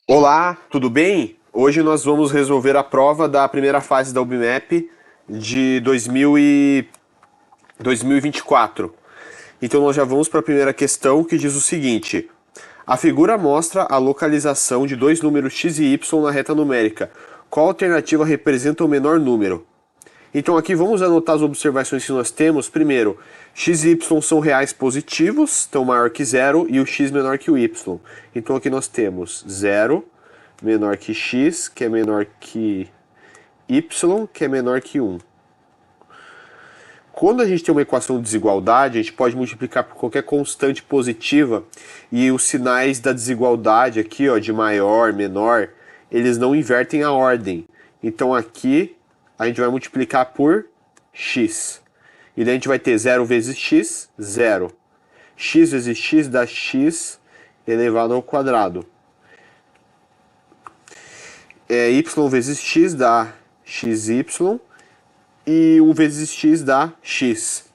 Olá, tudo bem? Hoje nós vamos resolver a prova da primeira fase da UBMAP de 2024. Então nós já vamos para a primeira questão que diz o seguinte: a figura mostra a localização de dois números x e y na reta numérica. Qual alternativa representa o menor número? Então aqui vamos anotar as observações que nós temos. Primeiro, x e y são reais positivos, estão maior que zero, e o x menor que o y. Então aqui nós temos zero menor que x, que é menor que y, que é menor que 1. Quando a gente tem uma equação de desigualdade, a gente pode multiplicar por qualquer constante positiva e os sinais da desigualdade aqui, ó, de maior, menor, eles não invertem a ordem. Então aqui a gente vai multiplicar por x. E daí a gente vai ter 0 vezes x, 0. X vezes x dá x elevado ao quadrado. Y vezes x dá xy e 1 vezes x dá x.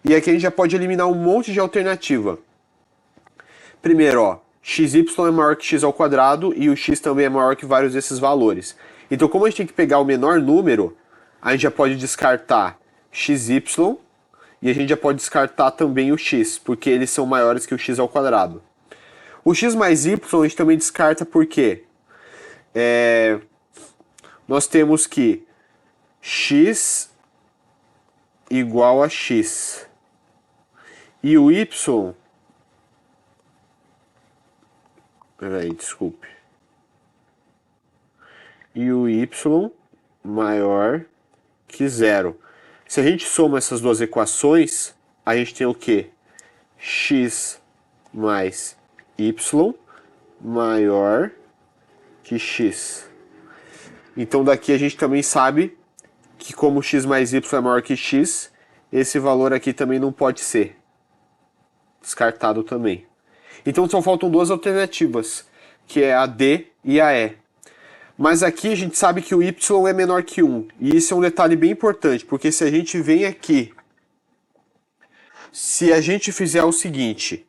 E aqui a gente já pode eliminar um monte de alternativa. Primeiro, ó, xy é maior que x ao quadrado e o x também é maior que vários desses valores. Então, como a gente tem que pegar o menor número, a gente já pode descartar xy e a gente já pode descartar também o x, porque eles são maiores que o x ao quadrado. O x mais y a gente também descarta porque nós temos que x igual a x e o y, peraí, desculpe, e o y maior que zero. Se a gente soma essas duas equações, a gente tem o que? X mais y maior que x. Então daqui a gente também sabe que como x mais y é maior que x, esse valor aqui também não pode ser descartado também. Então só faltam duas alternativas, que é a D e a E. Mas aqui a gente sabe que o y é menor que 1. E isso é um detalhe bem importante, porque se a gente vem aqui, se a gente fizer o seguinte,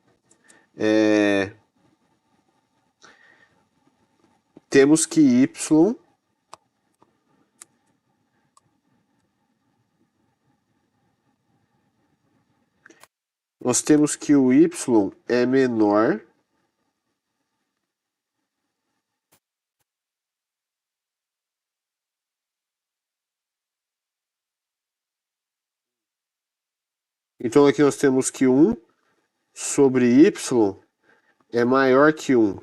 temos que y nós temos que o y é menor então aqui nós temos que 1 sobre y é maior que 1.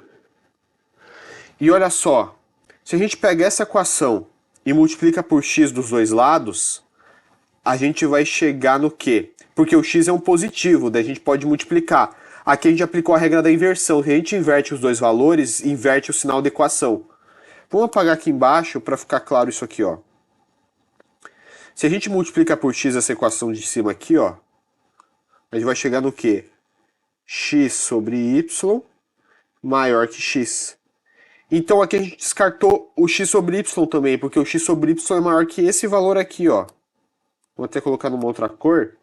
E olha só, se a gente pega essa equação e multiplica por x dos dois lados, a gente vai chegar no quê? Porque o x é um positivo, daí a gente pode multiplicar. Aqui a gente aplicou a regra da inversão. Se a gente inverte os dois valores, inverte o sinal da equação. Vamos apagar aqui embaixo para ficar claro isso aqui, ó. Se a gente multiplica por x essa equação de cima aqui, ó, a gente vai chegar no quê? X sobre y maior que x. Então aqui a gente descartou o x sobre y também, porque o x sobre y é maior que esse valor aqui, ó. Vou até colocar numa outra cor.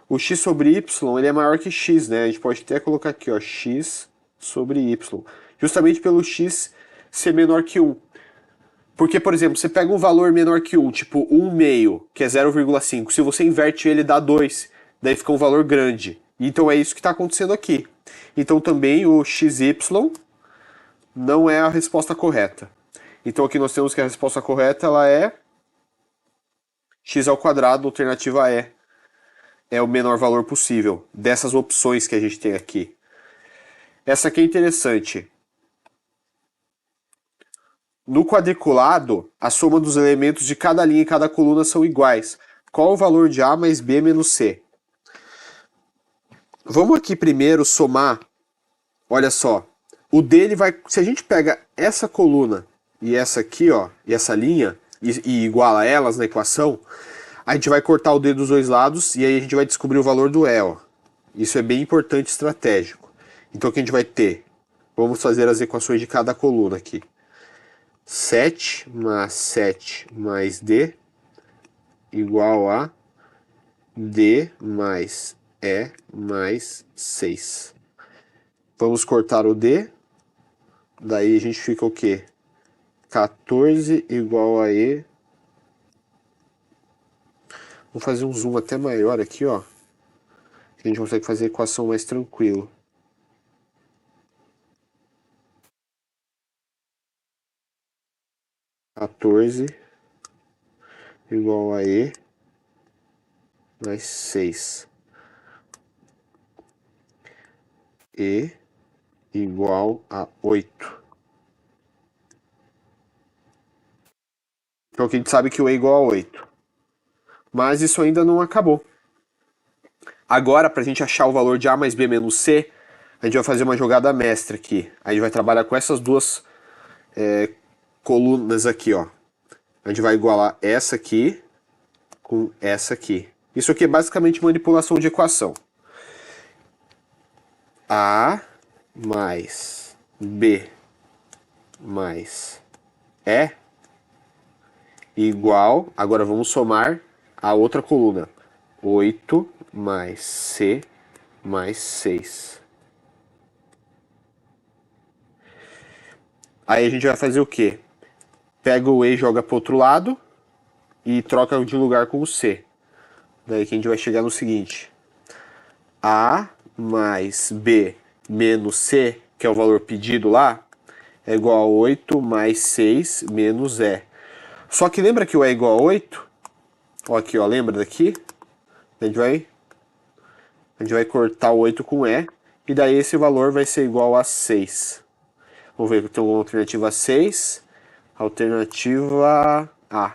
O x sobre y ele é maior que x, né? A gente pode até colocar aqui, ó, x sobre y. Justamente pelo x ser menor que 1. Porque, por exemplo, você pega um valor menor que 1, tipo 1 meio, que é 0,5. Se você inverte ele, dá 2. Daí fica um valor grande. Então é isso que está acontecendo aqui. Então também o xy não é a resposta correta. Então aqui nós temos que a resposta correta ela é x ao quadrado, alternativa E. É o menor valor possível dessas opções que a gente tem aqui. Essa aqui é interessante. No quadriculado, a soma dos elementos de cada linha e cada coluna são iguais. Qual o valor de A mais B menos C? Vamos aqui primeiro somar. Olha só. O D ele vai. Se a gente pega essa coluna e essa aqui, ó, e essa linha, e iguala elas na equação, a gente vai cortar o D dos dois lados e aí a gente vai descobrir o valor do E, ó. Isso é bem importante e estratégico. Então o que a gente vai ter? Vamos fazer as equações de cada coluna aqui. 7 mais D igual a D mais E mais 6. Vamos cortar o D. Daí a gente fica o quê? 14 igual a E. Vou fazer um zoom até maior aqui, ó. A gente consegue fazer a equação mais tranquilo. Quatorze igual a E mais 6. E igual a 8. Então aqui a gente sabe que o E é igual a 8. Mas isso ainda não acabou. Agora, para a gente achar o valor de A mais B menos C, a gente vai fazer uma jogada mestra aqui. A gente vai trabalhar com essas duas colunas aqui, ó. A gente vai igualar essa aqui com essa aqui. Isso aqui é basicamente manipulação de equação. A mais B mais E igual, agora vamos somar a outra coluna. 8 mais C mais 6. Aí a gente vai fazer o quê? Pega o E e joga para o outro lado e troca de lugar com o C. Daí que a gente vai chegar no seguinte. A mais B menos C, que é o valor pedido lá, é igual a 8 mais 6 menos E. Só que lembra que o E é igual a 8? Ó, aqui, ó, lembra daqui? A gente vai cortar o 8 com E, e daí esse valor vai ser igual a 6. Vamos ver que tem uma alternativa 6, alternativa A.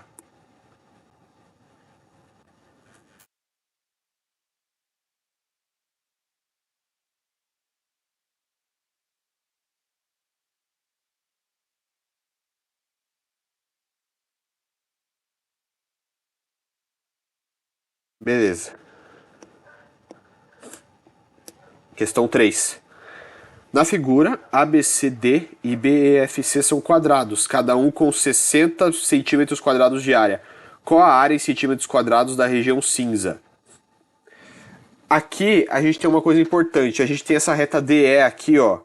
Beleza. Questão 3. Na figura, ABCD e BEFC são quadrados, cada um com 60 centímetros quadrados de área. Qual a área em centímetros quadrados da região cinza? Aqui a gente tem uma coisa importante. A gente tem essa reta DE aqui, ó,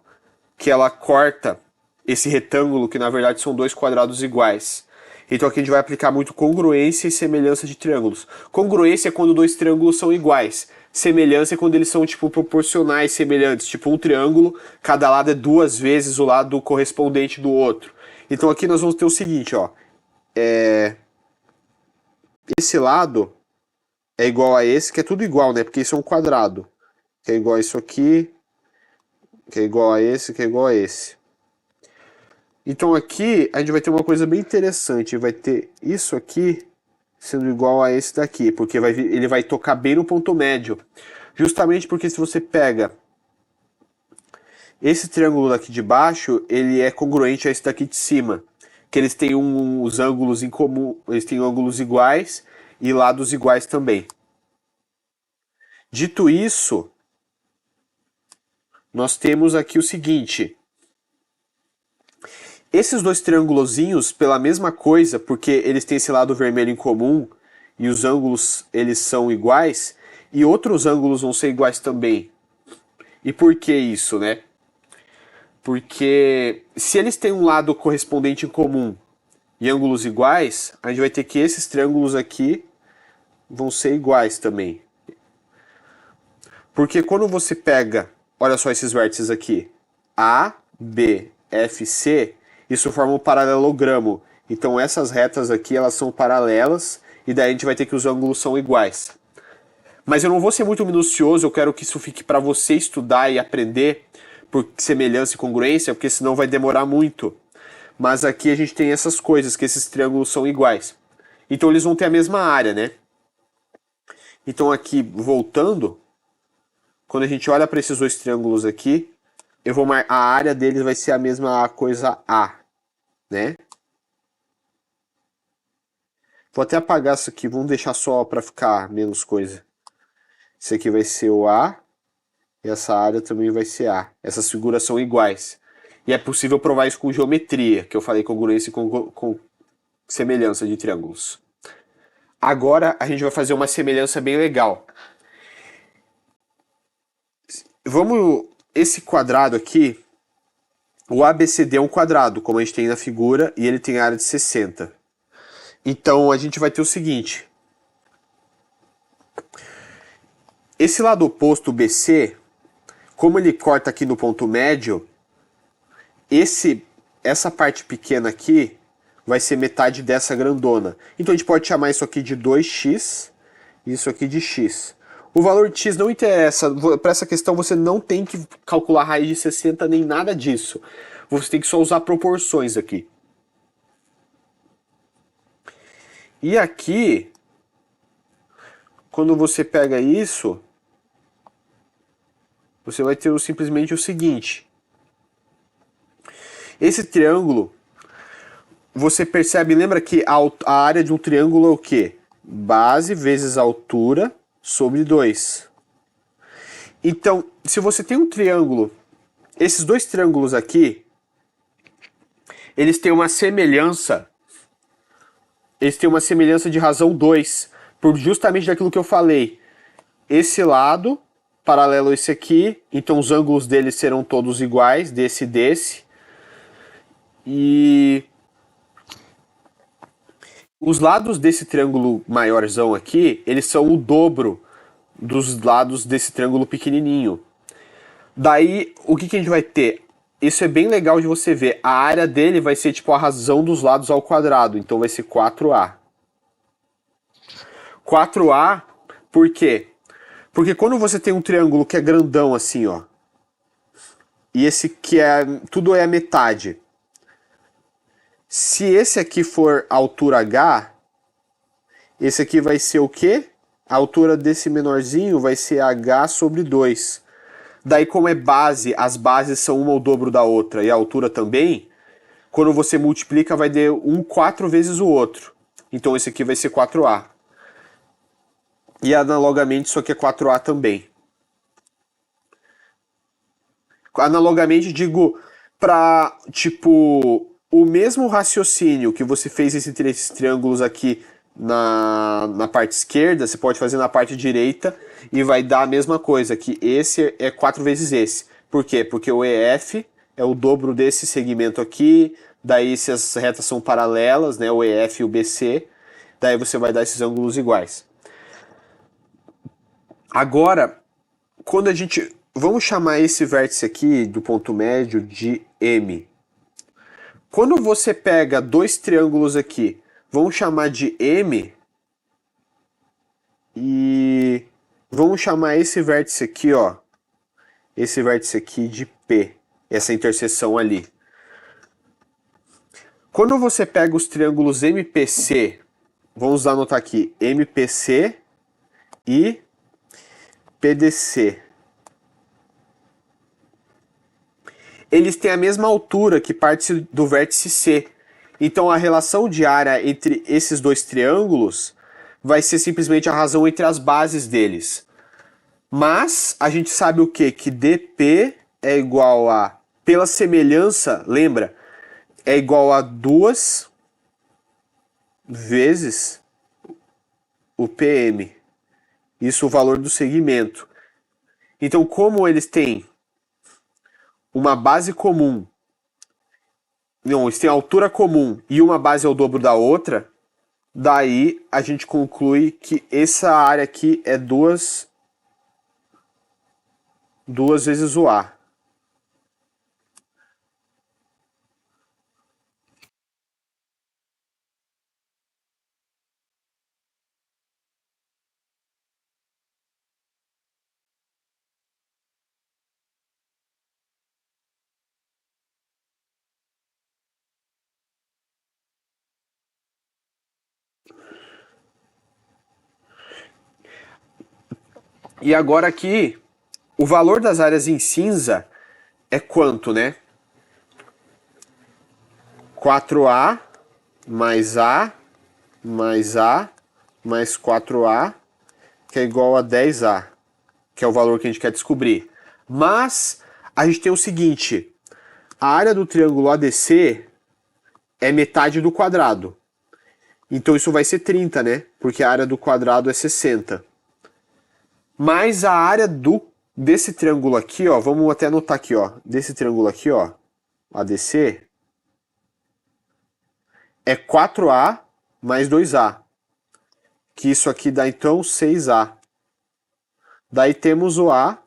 que ela corta esse retângulo, que na verdade são dois quadrados iguais. Então aqui a gente vai aplicar muito congruência e semelhança de triângulos. Congruência é quando dois triângulos são iguais. Semelhança é quando eles são tipo proporcionais, semelhantes. Tipo um triângulo, cada lado é duas vezes o lado correspondente do outro. Então aqui nós vamos ter o seguinte, ó. Esse lado é igual a esse, que é tudo igual, né? Porque isso é um quadrado. Que é igual a isso aqui, que é igual a esse, que é igual a esse. Então aqui a gente vai ter uma coisa bem interessante. Vai ter isso aqui sendo igual a esse daqui, porque ele vai tocar bem no ponto médio. Justamente porque se você pega esse triângulo daqui de baixo, ele é congruente a esse daqui de cima. Que eles têm os ângulos em comum, eles têm ângulos iguais e lados iguais também. Dito isso, nós temos aqui o seguinte. Esses dois triângulozinhos, pela mesma coisa, porque eles têm esse lado vermelho em comum e os ângulos eles são iguais, e outros ângulos vão ser iguais também. E por que isso, né? Porque se eles têm um lado correspondente em comum e ângulos iguais, a gente vai ter que esses triângulos aqui vão ser iguais também. Porque quando você pega, olha só esses vértices aqui, A, B, F, C, isso forma um paralelogramo. Então essas retas aqui, elas são paralelas, e daí a gente vai ter que os ângulos são iguais. Mas eu não vou ser muito minucioso, eu quero que isso fique para você estudar e aprender por semelhança e congruência, porque senão vai demorar muito. Mas aqui a gente tem essas coisas, que esses triângulos são iguais. Então eles vão ter a mesma área, né? Então aqui, voltando, quando a gente olha para esses dois triângulos aqui, a área deles vai ser a mesma coisa A, né? Vou até apagar isso aqui, vamos deixar só para ficar menos coisa. Esse aqui vai ser o A, e essa área também vai ser A. Essas figuras são iguais. E é possível provar isso com geometria, que eu falei congruência com semelhança de triângulos. Agora a gente vai fazer uma semelhança bem legal. Esse quadrado aqui, o ABCD é um quadrado, como a gente tem na figura, e ele tem área de 60. Então a gente vai ter o seguinte. Esse lado oposto, o BC, como ele corta aqui no ponto médio, essa parte pequena aqui vai ser metade dessa grandona. Então a gente pode chamar isso aqui de 2x e isso aqui de x. O valor de x não interessa, para essa questão você não tem que calcular a raiz de 60 nem nada disso. Você tem que só usar proporções aqui. E aqui, quando você pega isso, você vai ter simplesmente o seguinte. Esse triângulo, você percebe, lembra que a área de um triângulo é o quê? Base vezes altura sobre 2. Então, se você tem um triângulo, esses dois triângulos aqui, eles têm uma semelhança de razão 2, por justamente daquilo que eu falei. Esse lado paralelo a esse aqui, então os ângulos deles serão todos iguais, desse e desse. E os lados desse triângulo maiorzão aqui, eles são o dobro dos lados desse triângulo pequenininho. Daí, o que a gente vai ter? Isso é bem legal de você ver. A área dele vai ser tipo a razão dos lados ao quadrado. Então vai ser 4A. 4A, por quê? Porque quando você tem um triângulo que é grandão assim, ó, e esse que tudo é a metade. Se esse aqui for a altura H, esse aqui vai ser o quê? A altura desse menorzinho vai ser H sobre 2. Daí, como é base, as bases são uma o dobro da outra e a altura também, quando você multiplica vai dar um 4 vezes o outro. Então esse aqui vai ser 4A. E analogamente isso aqui é 4A também. Analogamente digo para, tipo, o mesmo raciocínio que você fez esses triângulos aqui na parte esquerda, você pode fazer na parte direita e vai dar a mesma coisa, que esse é 4 vezes esse. Por quê? Porque o EF é o dobro desse segmento aqui, daí se as retas são paralelas, né, o EF e o BC, daí você vai dar esses ângulos iguais. Agora, quando a gente... Vamos chamar esse vértice aqui do ponto médio de M. Quando você pega dois triângulos aqui, vamos chamar de M e vamos chamar esse vértice aqui, ó, esse vértice aqui de P, essa interseção ali. Quando você pega os triângulos MPC, vamos anotar aqui, MPC e PDC. Eles têm a mesma altura que parte do vértice C. Então a relação de área entre esses dois triângulos vai ser simplesmente a razão entre as bases deles. Mas a gente sabe o quê? Que DP é igual a, pela semelhança, lembra? É igual a 2 vezes o PM. Isso é o valor do segmento. Então, como eles têm uma base comum, não, eles têm altura comum e uma base é o dobro da outra, daí a gente conclui que essa área aqui é 2 vezes o A. E agora aqui, o valor das áreas em cinza é quanto, né? 4A mais A mais A mais 4A, que é igual a 10A, que é o valor que a gente quer descobrir. Mas a gente tem o seguinte, a área do triângulo ADC é metade do quadrado. Então isso vai ser 30, né? Porque a área do quadrado é 60. Mas a área desse triângulo aqui, ó, vamos até anotar aqui, ó, desse triângulo aqui, ó, ADC, é 4A mais 2A. Que isso aqui dá então 6A. Daí temos o A.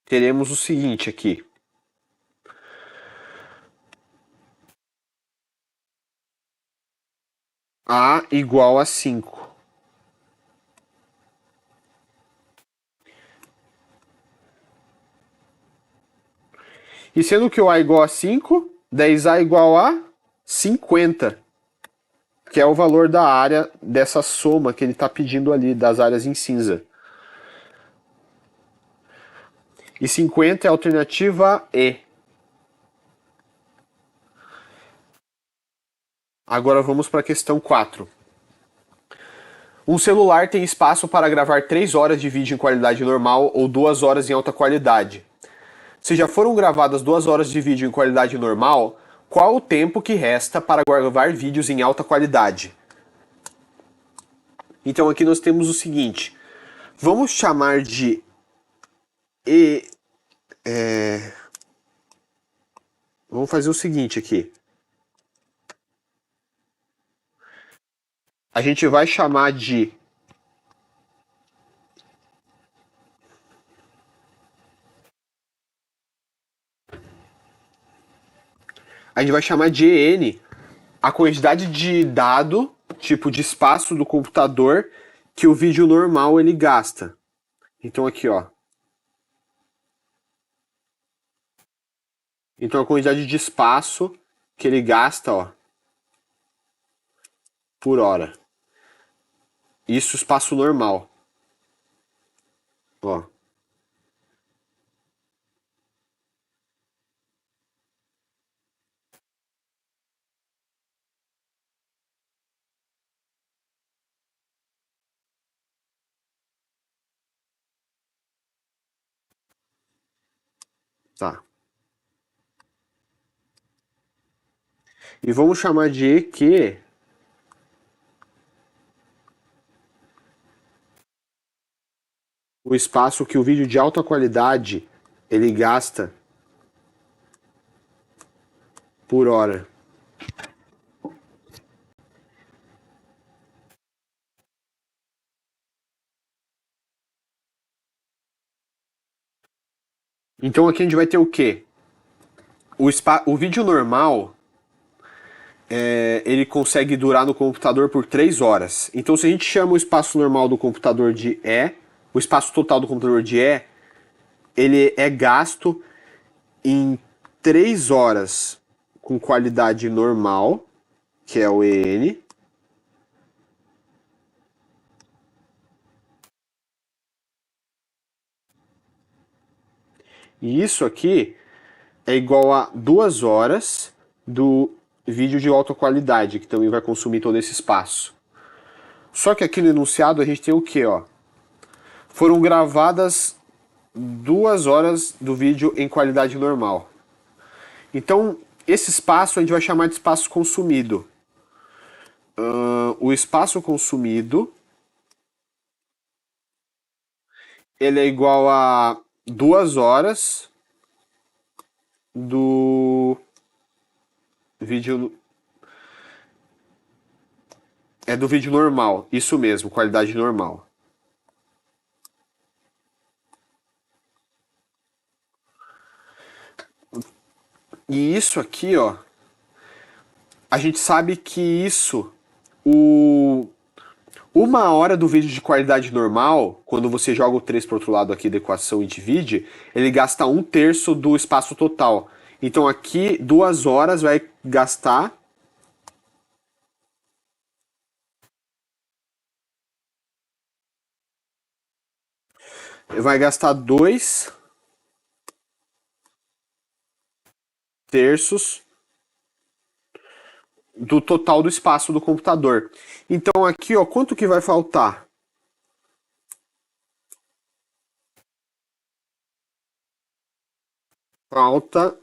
Teremos o seguinte aqui. A igual a 5. E sendo que o A igual a 5, 10A igual a 50. Que é o valor da área dessa soma que ele está pedindo ali, das áreas em cinza. E 50 é a alternativa E. Agora vamos para a questão 4. Um celular tem espaço para gravar 3 horas de vídeo em qualidade normal ou 2 horas em alta qualidade. Se já foram gravadas 2 horas de vídeo em qualidade normal, qual o tempo que resta para gravar vídeos em alta qualidade? Então aqui nós temos o seguinte. Vamos chamar de E. Vamos fazer o seguinte aqui. A gente vai chamar de EN a quantidade de dado, tipo de espaço do computador que o vídeo normal ele gasta. Então aqui, ó. Então a quantidade de espaço que ele gasta, ó, por hora. Isso espaço normal. Ó. Tá. E vamos chamar de EQ o espaço que o vídeo de alta qualidade ele gasta por hora. Então aqui a gente vai ter o quê? O vídeo normal ele consegue durar no computador por 3 horas. Então se a gente chama o espaço normal do computador de E, o espaço total do computador de E, ele é gasto em 3 horas com qualidade normal, que é o EN. E isso aqui é igual a 2 horas do vídeo de alta qualidade, que também vai consumir todo esse espaço. Só que aqui no enunciado a gente tem o que, ó? Foram gravadas 2 horas do vídeo em qualidade normal. Então, esse espaço a gente vai chamar de espaço consumido. O espaço consumido ele é igual a 2 horas do vídeo. É do vídeo normal, isso mesmo, qualidade normal. E isso aqui, ó, a gente sabe que isso, o 1 hora do vídeo de qualidade normal, quando você joga o 3 para outro lado aqui da equação e divide, ele gasta 1/3 do espaço total. Então aqui, 2 horas vai gastar. Vai gastar 2/3 do total do espaço do computador. Então aqui, ó, quanto que vai faltar? Falta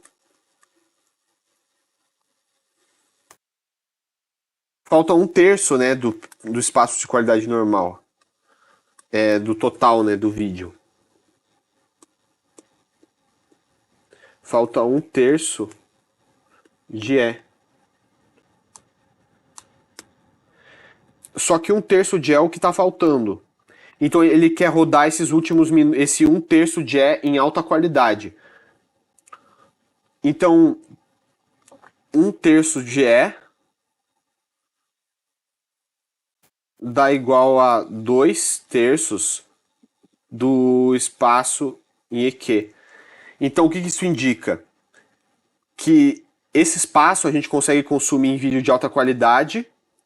falta 1/3, né, do espaço de qualidade normal. Do total, né, do vídeo. Falta 1/3 de E. Só que 1/3 de E é o que está faltando. Então ele quer rodar esses últimos esse 1/3 de E em alta qualidade. Então 1/3 de E dá igual a 2/3 do espaço em EQ. Então o que isso indica? Que esse espaço a gente consegue consumir em vídeo de alta qualidade,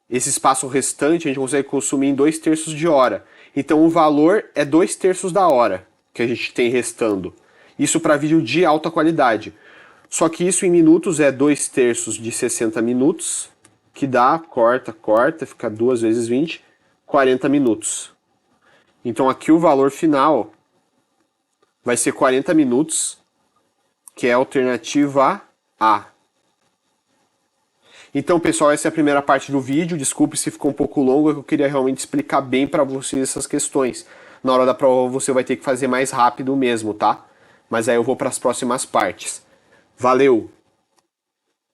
esse espaço restante a gente consegue consumir em 2/3 de hora. Então o valor é 2/3 da hora que a gente tem restando. Isso para vídeo de alta qualidade. Só que isso em minutos é 2/3 de 60 minutos, que dá, corta, fica 2 vezes 20, 40 minutos. Então aqui o valor final vai ser 40 minutos, que é a alternativa A. Então, pessoal, essa é a primeira parte do vídeo. Desculpe se ficou um pouco longo, eu queria realmente explicar bem para vocês essas questões. Na hora da prova você vai ter que fazer mais rápido mesmo, tá? Mas aí eu vou para as próximas partes. Valeu!